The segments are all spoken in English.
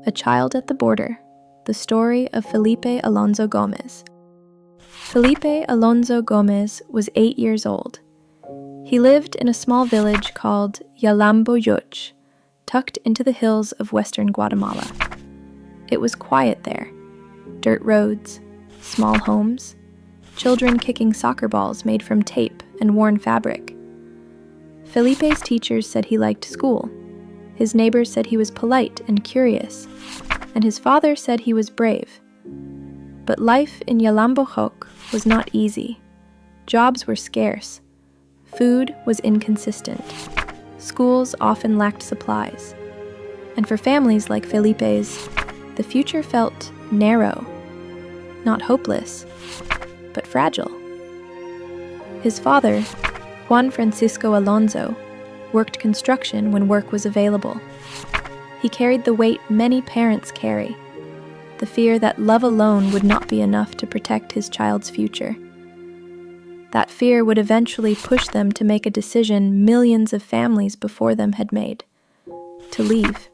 A Child at the Border, the story of Felipe Alonzo-Gómez. Felipe Alonzo-Gómez was 8 years old. He lived in a small village called Yalamboyoch, tucked into the hills of western Guatemala. It was quiet there. Dirt roads, small homes, children kicking soccer balls made from tape and worn fabric. Felipe's teachers said he liked school. His neighbors said he was polite and curious, and his father said he was brave. But life in Yalamboyoch was not easy. Jobs were scarce. Food was inconsistent. Schools often lacked supplies. And for families like Felipe's, the future felt narrow, not hopeless, but fragile. His father, Juan Francisco Alonzo, worked construction when work was available. He carried the weight many parents carry, the fear that love alone would not be enough to protect his child's future. That fear would eventually push them to make a decision millions of families before them had made: to leave.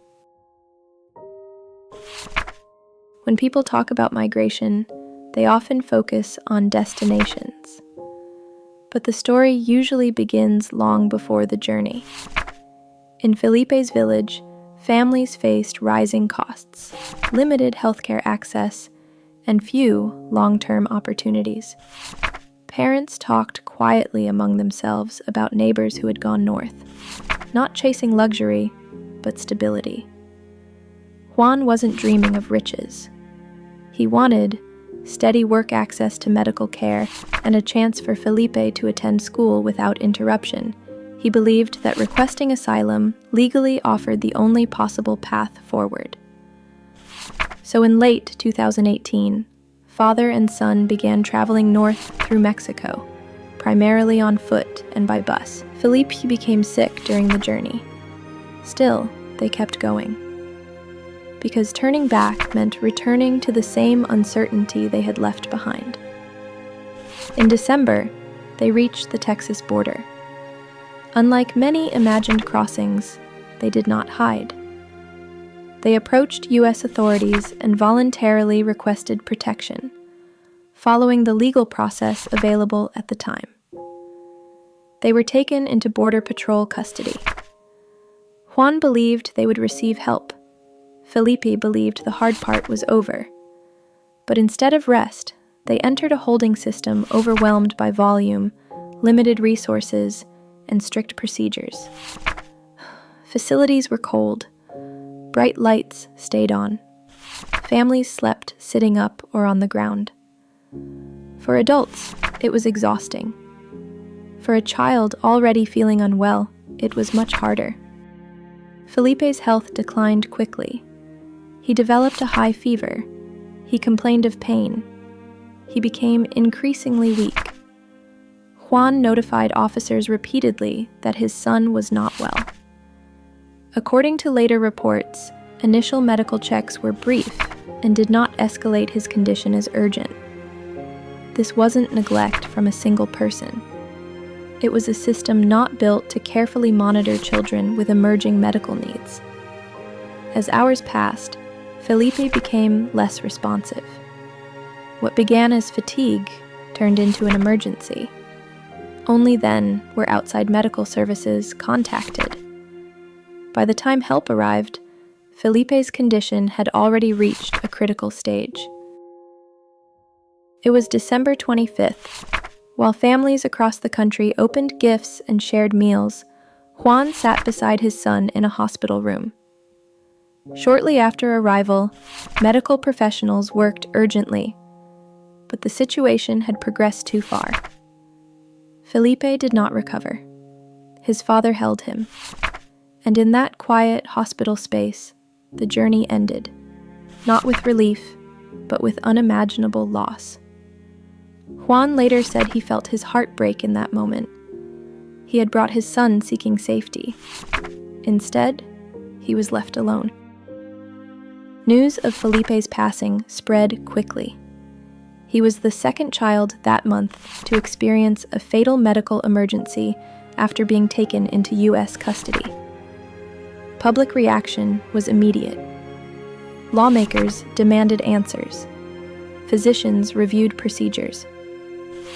When people talk about migration, they often focus on destinations. But the story usually begins long before the journey. In Felipe's village, families faced rising costs, limited healthcare access, and few long-term opportunities. Parents talked quietly among themselves about neighbors who had gone north, not chasing luxury, but stability. Juan wasn't dreaming of riches. He wanted steady work access to medical care and a chance for Felipe to attend school without interruption. He believed that requesting asylum legally offered the only possible path forward. So in late 2018, father and son began traveling north through Mexico, primarily on foot and by bus. Felipe became sick during the journey. Still, they kept going. Because turning back meant returning to the same uncertainty they had left behind. In December, they reached the Texas border. Unlike many imagined crossings, they did not hide. They approached U.S. authorities and voluntarily requested protection, following the legal process available at the time. They were taken into Border Patrol custody. Juan believed they would receive help. Felipe believed the hard part was over. But instead of rest, they entered a holding system overwhelmed by volume, limited resources, and strict procedures. Facilities were cold. Bright lights stayed on. Families slept sitting up or on the ground. For adults, it was exhausting. For a child already feeling unwell, it was much harder. Felipe's health declined quickly. He developed a high fever. He complained of pain. He became increasingly weak. Juan notified officers repeatedly that his son was not well. According to later reports, initial medical checks were brief and did not escalate his condition as urgent. This wasn't neglect from a single person. It was a system not built to carefully monitor children with emerging medical needs. As hours passed, Felipe became less responsive. What began as fatigue turned into an emergency. Only then were outside medical services contacted. By the time help arrived, Felipe's condition had already reached a critical stage. It was December 25th. While families across the country opened gifts and shared meals, Juan sat beside his son in a hospital room. Shortly after arrival, medical professionals worked urgently, but the situation had progressed too far. Felipe did not recover. His father held him, and in that quiet hospital space, the journey ended, not with relief, but with unimaginable loss. Juan later said he felt his heart break in that moment. He had brought his son seeking safety. Instead, he was left alone. News of Felipe's passing spread quickly. He was the second child that month to experience a fatal medical emergency after being taken into U.S. custody. Public reaction was immediate. Lawmakers demanded answers. Physicians reviewed procedures.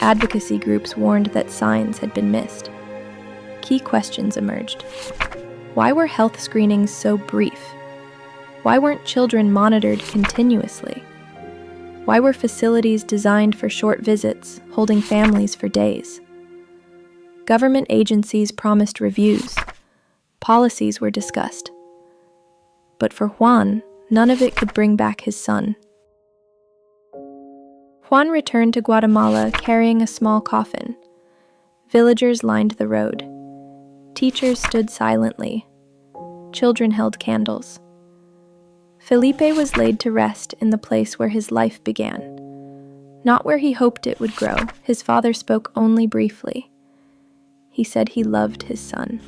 Advocacy groups warned that signs had been missed. Key questions emerged. Why were health screenings so brief? Why weren't children monitored continuously? Why were facilities designed for short visits, holding families for days? Government agencies promised reviews. Policies were discussed. But for Juan, none of it could bring back his son. Juan returned to Guatemala carrying a small coffin. Villagers lined the road. Teachers stood silently. Children held candles. Felipe was laid to rest in the place where his life began. Not where he hoped it would grow. His father spoke only briefly. He said he loved his son,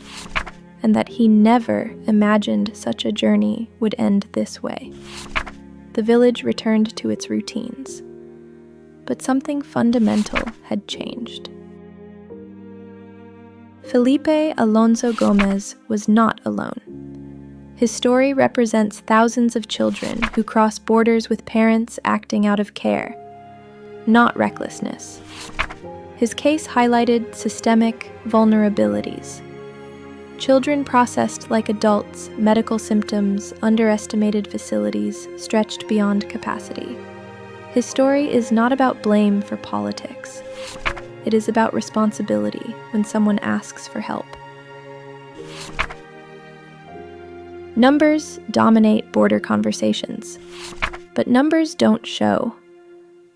and that he never imagined such a journey would end this way. The village returned to its routines, but something fundamental had changed. Felipe Alonzo-Gómez was not alone. His story represents thousands of children who cross borders with parents acting out of care, not recklessness. His case highlighted systemic vulnerabilities. Children processed like adults, medical symptoms, underestimated facilities, stretched beyond capacity. His story is not about blame for politics. It is about responsibility when someone asks for help. Numbers dominate border conversations, but numbers don't show.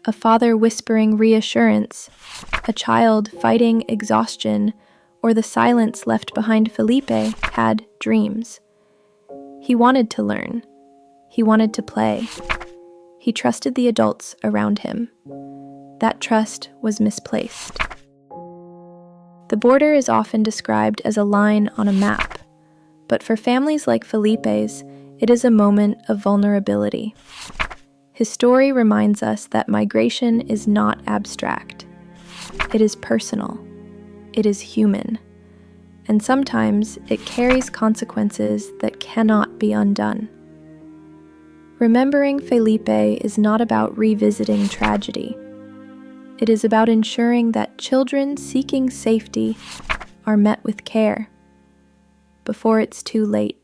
A father whispering reassurance, a child fighting exhaustion, or the silence left behind Felipe had dreams. He wanted to learn. He wanted to play. He trusted the adults around him. That trust was misplaced. The border is often described as a line on a map, but for families like Felipe's, it is a moment of vulnerability. His story reminds us that migration is not abstract. It is personal. It is human. And sometimes it carries consequences that cannot be undone. Remembering Felipe is not about revisiting tragedy. It is about ensuring that children seeking safety are met with care before it's too late.